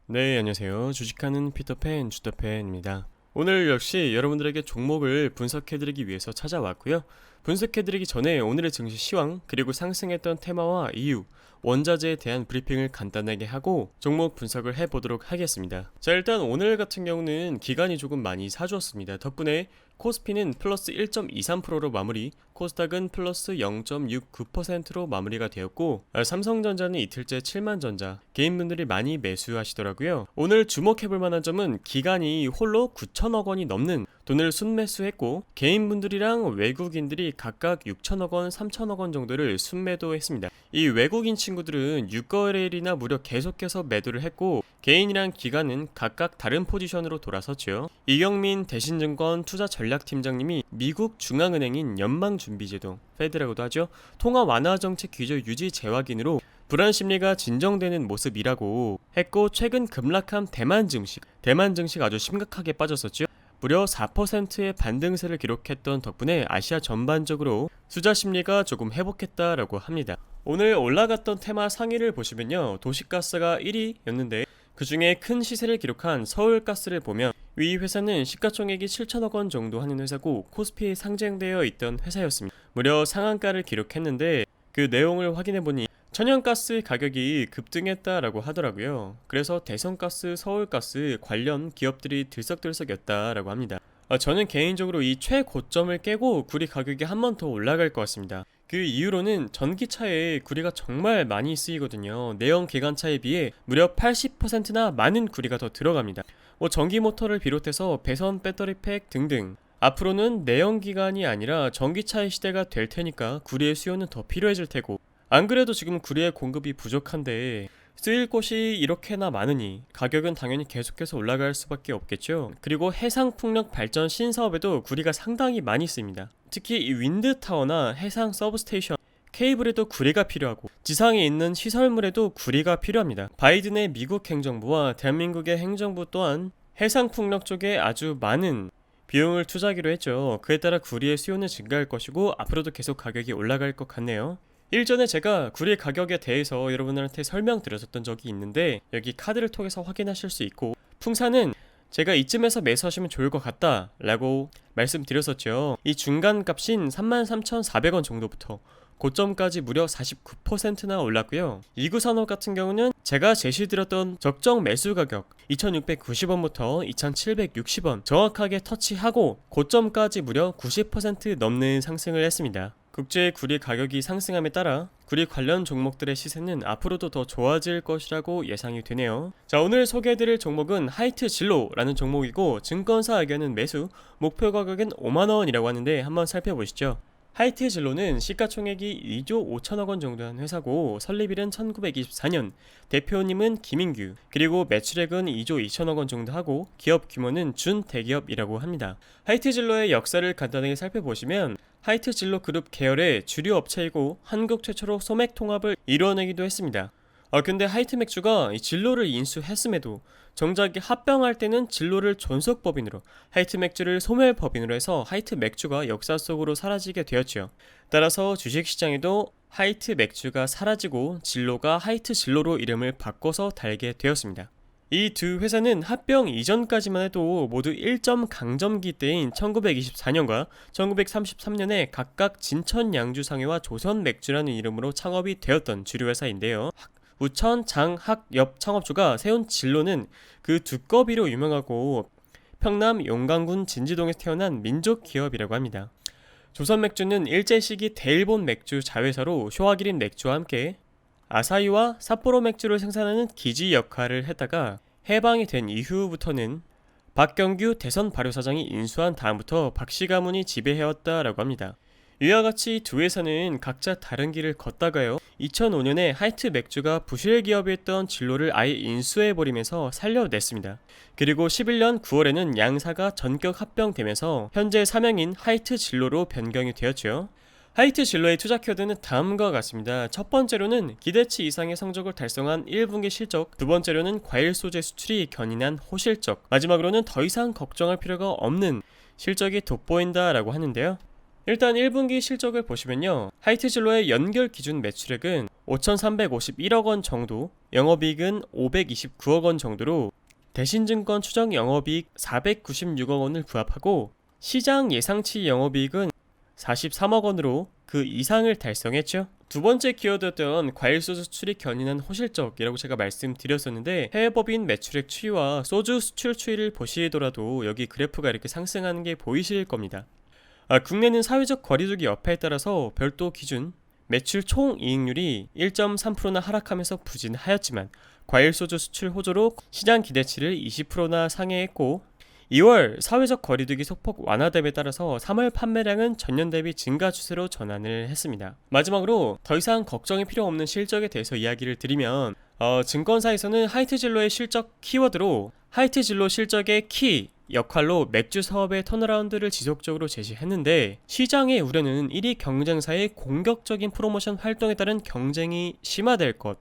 네, 안녕하세요. 주식하는 피터팬 주터팬입니다. 오늘 역시 여러분들에게 종목을 분석해드리기 위해서 찾아왔고요. 분석해드리기 전에 오늘의 증시 시황 그리고 상승했던 테마와 이유, 원자재에 대한 브리핑을 간단하게 하고 종목 분석을 해보도록 하겠습니다. 자, 일단 오늘 같은 경우는 기간이 조금 많이 사주었습니다. 덕분에 코스피는 플러스 1.23%로 마무리, 코스닥은 플러스 0.69%로 마무리가 되었고, 삼성전자는 이틀째 7만전자, 개인분들이 많이 매수하시더라고요. 오늘 주목해볼 만한 점은 기간이 홀로 9천억 원이 넘는 돈을 순매수했고, 개인분들이랑 외국인들이 각각 6천억 원, 3천억 원 정도를 순매도했습니다. 이 외국인 친구들은 6거래일이나 무려 계속해서 매도를 했고, 개인이랑 기관은 각각 다른 포지션으로 돌아섰죠. 이경민 대신증권 투자전략팀장님이 미국 중앙은행인 연방준비제도, 페드라고도 하죠. 통화 완화 정책 규제 유지 재확인으로 불안 심리가 진정되는 모습이라고 했고, 최근 급락한 대만 증시 아주 심각하게 빠졌었죠. 무려 4%의 반등세를 기록했던 덕분에 아시아 전반적으로 투자 심리가 조금 회복했다라고 합니다. 오늘 올라갔던 테마 상위를 보시면요, 도시가스가 1위였는데 그 중에 큰 시세를 기록한 서울가스를 보면 이 회사는 시가총액이 7천억 원 정도 하는 회사고 코스피에 상장되어 있던 회사였습니다. 무려 상한가를 기록했는데 그 내용을 확인해보니 천연가스 가격이 급등했다라고 하더라고요. 그래서 대성가스, 서울가스 관련 기업들이 들썩들썩였다라고 합니다. 저는 개인적으로 이 최고점을 깨고 구리 가격이 한 번 더 올라갈 것 같습니다. 그 이유로는 전기차에 구리가 정말 많이 쓰이거든요. 내연 기관차에 비해 무려 80%나 많은 구리가 더 들어갑니다. 전기 모터를 비롯해서 배선 배터리팩 등등 앞으로는 내연기관이 아니라 전기차의 시대가 될 테니까 구리의 수요는 더 필요해질 테고, 안 그래도 지금 구리의 공급이 부족한데 쓰일 곳이 이렇게나 많으니 가격은 당연히 계속해서 올라갈 수밖에 없겠죠. 그리고 해상풍력 발전 신사업에도 구리가 상당히 많이 쓰입니다. 특히 이 윈드타워나 해상 서브스테이션, 케이블에도 구리가 필요하고 지상에 있는 시설물에도 구리가 필요합니다. 바이든의 미국 행정부와 대한민국의 행정부 또한 해상풍력 쪽에 아주 많은 비용을 투자하기로 했죠. 그에 따라 구리의 수요는 증가할 것이고 앞으로도 계속 가격이 올라갈 것 같네요. 일전에 제가 구리 가격에 대해서 여러분들한테 설명드렸었던 적이 있는데 여기 카드를 통해서 확인하실 수 있고, 풍사는 제가 이쯤에서 매수하시면 좋을 것 같다 라고 말씀드렸었죠. 이 중간 값인 33,400원 정도부터 고점까지 무려 49%나 올랐고요. 이구산업 같은 경우는 제가 제시드렸던 적정 매수 가격 2,690원부터 2,760원 정확하게 터치하고 고점까지 무려 90% 넘는 상승을 했습니다. 국제 구리 가격이 상승함에 따라 구리 관련 종목들의 시세는 앞으로도 더 좋아질 것이라고 예상이 되네요. 자, 오늘 소개해드릴 종목은 하이트진로라는 종목이고 증권사 의견은 매수, 목표 가격은 5만원이라고 하는데 한번 살펴보시죠. 하이트진로는 시가총액이 2조 5천억 원 정도 한 회사고 설립일은 1924년, 대표님은 김인규, 그리고 매출액은 2조 2천억 원 정도 하고 기업 규모는 준대기업이라고 합니다. 하이트진로의 역사를 간단하게 살펴보시면 하이트진로 그룹 계열의 주류 업체이고 한국 최초로 소맥 통합을 이루어내기도 했습니다. 근데 하이트맥주가 이 진로를 인수했음에도 정작 합병할 때는 진로를 존속법인으로, 하이트맥주를 소멸법인으로 해서 하이트맥주가 역사 속으로 사라지게 되었죠. 따라서 주식시장에도 하이트맥주가 사라지고 진로가 하이트진로로 이름을 바꿔서 달게 되었습니다. 이 두 회사는 합병 이전까지만 해도 모두 1점 강점기 때인 1924년과 1933년에 각각 진천양주상해와 조선맥주라는 이름으로 창업이 되었던 주류회사인데요. 우천, 장, 학, 엽 창업주가 세운 진로는 그 두꺼비로 유명하고 평남 용강군 진지동에서 태어난 민족기업이라고 합니다. 조선맥주는 일제시기 대일본 맥주 자회사로 쇼와기린 맥주와 함께 아사히와 삿포로 맥주를 생산하는 기지 역할을 했다가 해방이 된 이후부터는 박경규 대선 발효사장이 인수한 다음부터 박씨 가문이 지배해왔다라고 합니다. 이와 같이 두 회사는 각자 다른 길을 걷다가요, 2005년에 하이트 맥주가 부실 기업이었던 진로를 아예 인수해버리면서 살려냈습니다. 그리고 11년 9월에는 양사가 전격 합병되면서 현재 사명인 하이트 진로로 변경이 되었죠. 하이트 진로의 투자 키워드는 다음과 같습니다. 첫 번째로는 기대치 이상의 성적을 달성한 1분기 실적, 두 번째로는 과일 소재 수출이 견인한 호실적, 마지막으로는 더 이상 걱정할 필요가 없는 실적이 돋보인다라고 하는데요. 일단 1분기 실적을 보시면요, 하이트진로의 연결 기준 매출액은 5,351억 원 정도, 영업이익은 529억 원 정도로 대신증권 추정 영업이익 496억 원을 부합하고 시장 예상치 영업이익은 43억 원으로 그 이상을 달성했죠. 두 번째 키워드였던 과일소주 수출이 견인한 호실적이라고 제가 말씀드렸었는데, 해외법인 매출액 추이와 소주 수출 추이를 보시더라도 여기 그래프가 이렇게 상승하는 게 보이실 겁니다. 국내는 사회적 거리두기 여파에 따라서 별도 기준 매출 총이익률이 1.3%나 하락하면서 부진하였지만 과일소주 수출 호조로 시장 기대치를 20%나 상회했고, 2월 사회적 거리두기 소폭 완화됨에 따라서 3월 판매량은 전년 대비 증가 추세로 전환을 했습니다. 마지막으로 더 이상 걱정이 필요 없는 실적에 대해서 이야기를 드리면, 증권사에서는 하이트진로의 실적 키워드로 하이트진로 실적의 키 역할로 맥주 사업의 턴어라운드를 지속적으로 제시했는데, 시장의 우려는 1위 경쟁사의 공격적인 프로모션 활동에 따른 경쟁이 심화될 것,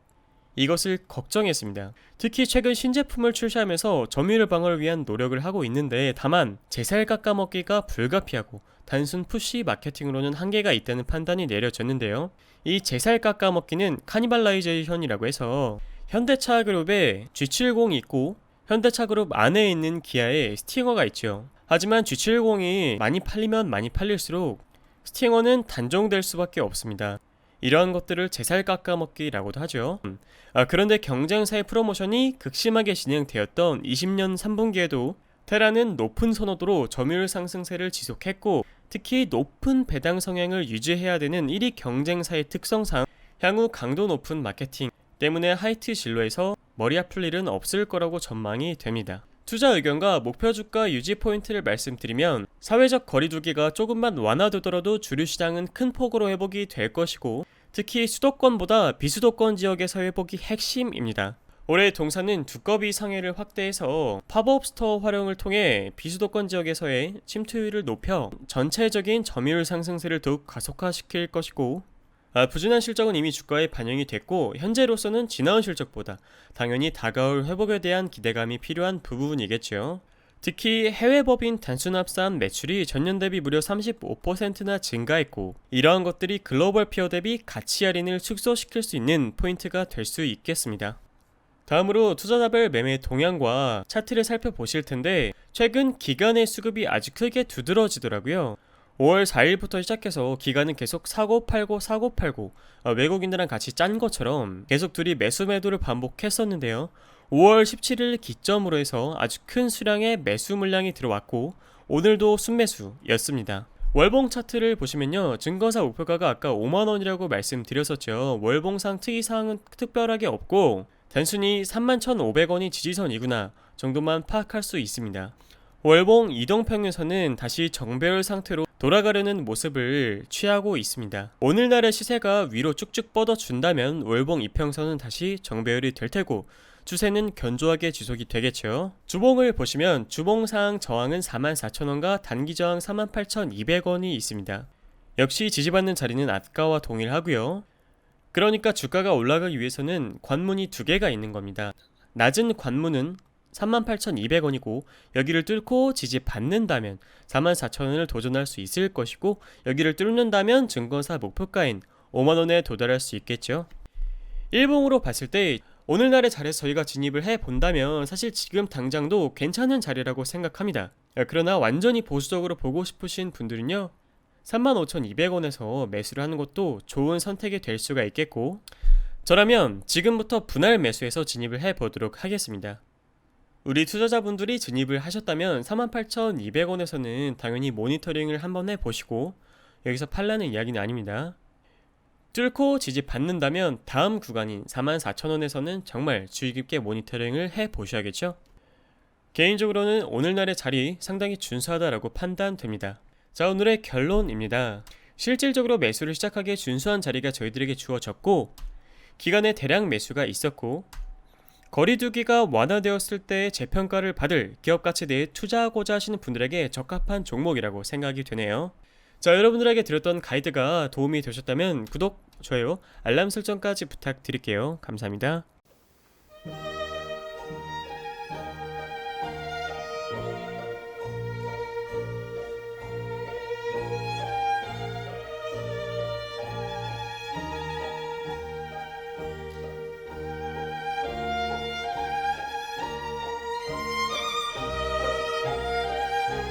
이것을 걱정했습니다. 특히 최근 신제품을 출시하면서 점유율 방어를 위한 노력을 하고 있는데, 다만 제살 깎아먹기가 불가피하고 단순 푸시 마케팅으로는 한계가 있다는 판단이 내려졌는데요. 이 제살 깎아먹기는 카니발라이제이션이라고 해서 현대차 그룹에 G70이 있고 현대차 그룹 안에 있는 기아에 스팅어가 있죠. 하지만 G70이 많이 팔리면 많이 팔릴수록 스팅어는 단종될 수밖에 없습니다. 이러한 것들을 제살 깎아먹기라고도 하죠. 그런데 경쟁사의 프로모션이 극심하게 진행되었던 20년 3분기에도 테라는 높은 선호도로 점유율 상승세를 지속했고, 특히 높은 배당 성향을 유지해야 되는 1위 경쟁사의 특성상 향후 강도 높은 마케팅 때문에 하이트진로에서 머리 아플 일은 없을 거라고 전망이 됩니다. 투자 의견과 목표 주가 유지 포인트를 말씀드리면, 사회적 거리두기가 조금만 완화되더라도 주류 시장은 큰 폭으로 회복이 될 것이고, 특히 수도권보다 비수도권 지역에서 회복이 핵심입니다. 올해 동사는 두꺼비 상해를 확대해서 팝업 스토어 활용을 통해 비수도권 지역에서의 침투율을 높여 전체적인 점유율 상승세를 더욱 가속화시킬 것이고, 부진한 실적은 이미 주가에 반영이 됐고, 현재로서는 지나온 실적보다 당연히 다가올 회복에 대한 기대감이 필요한 부분이겠죠. 특히 해외법인 단순합산 매출이 전년 대비 무려 35%나 증가했고, 이러한 것들이 글로벌 피어 대비 가치 할인을 축소시킬 수 있는 포인트가 될 수 있겠습니다. 다음으로 투자자별 매매 동향과 차트를 살펴보실 텐데, 최근 기관의 수급이 아주 크게 두드러지더라고요. 5월 4일부터 시작해서 기관은 계속 사고 팔고 사고 팔고, 외국인들랑 같이 짠 것처럼 계속 둘이 매수 매도를 반복했었는데요. 5월 17일 기점으로 해서 아주 큰 수량의 매수 물량이 들어왔고, 오늘도 순매수였습니다. 월봉 차트를 보시면요, 증거사 목표가가 아까 5만원이라고 말씀드렸었죠. 월봉상 특이사항은 특별하게 없고 단순히 31,500원이 지지선이구나 정도만 파악할 수 있습니다. 월봉 이동평균선은 다시 정배열 상태로 돌아가려는 모습을 취하고 있습니다. 오늘날의 시세가 위로 쭉쭉 뻗어준다면 월봉 이평선은 다시 정배열이 될 테고, 추세는 견조하게 지속이 되겠죠. 주봉을 보시면 주봉상 저항은 44,000원과 단기 저항 48,200원이 있습니다. 역시 지지받는 자리는 아까와 동일하고요. 그러니까 주가가 올라가기 위해서는 관문이 두 개가 있는 겁니다. 낮은 관문은 38,200원이고 여기를 뚫고 지지받는다면 44,000원을 도전할 수 있을 것이고, 여기를 뚫는다면 증권사 목표가인 5만원에 도달할 수 있겠죠. 일봉으로 봤을 때 오늘날의 자리에서 저희가 진입을 해본다면 사실 지금 당장도 괜찮은 자리라고 생각합니다. 그러나 완전히 보수적으로 보고 싶으신 분들은요, 35,200원에서 매수를 하는 것도 좋은 선택이 될 수가 있겠고, 저라면 지금부터 분할 매수해서 진입을 해보도록 하겠습니다. 우리 투자자분들이 진입을 하셨다면 38,200원에서는 당연히 모니터링을 한번 해보시고, 여기서 팔라는 이야기는 아닙니다. 뚫고 지지 받는다면 다음 구간인 44,000원에서는 정말 주의 깊게 모니터링을 해보셔야겠죠. 개인적으로는 오늘날의 자리 상당히 준수하다라고 판단됩니다. 자, 오늘의 결론입니다. 실질적으로 매수를 시작하기에 준수한 자리가 저희들에게 주어졌고, 기간에 대량 매수가 있었고, 거리두기가 완화되었을 때 재평가를 받을 기업 가치에 대해 투자하고자 하시는 분들에게 적합한 종목이라고 생각이 되네요. 자, 여러분들에게 드렸던 가이드가 도움이 되셨다면 구독, 좋아요, 알람 설정까지 부탁드릴게요. 감사합니다.